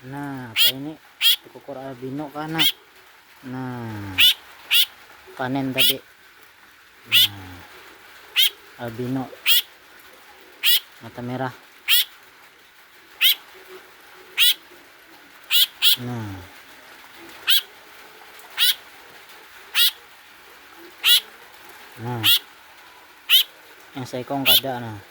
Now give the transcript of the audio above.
Nah, apa ini? Kukur albino kan? Nah, panen tadi. Nah, albino mata merah. Nah, nah, yang seekong kada. Nah,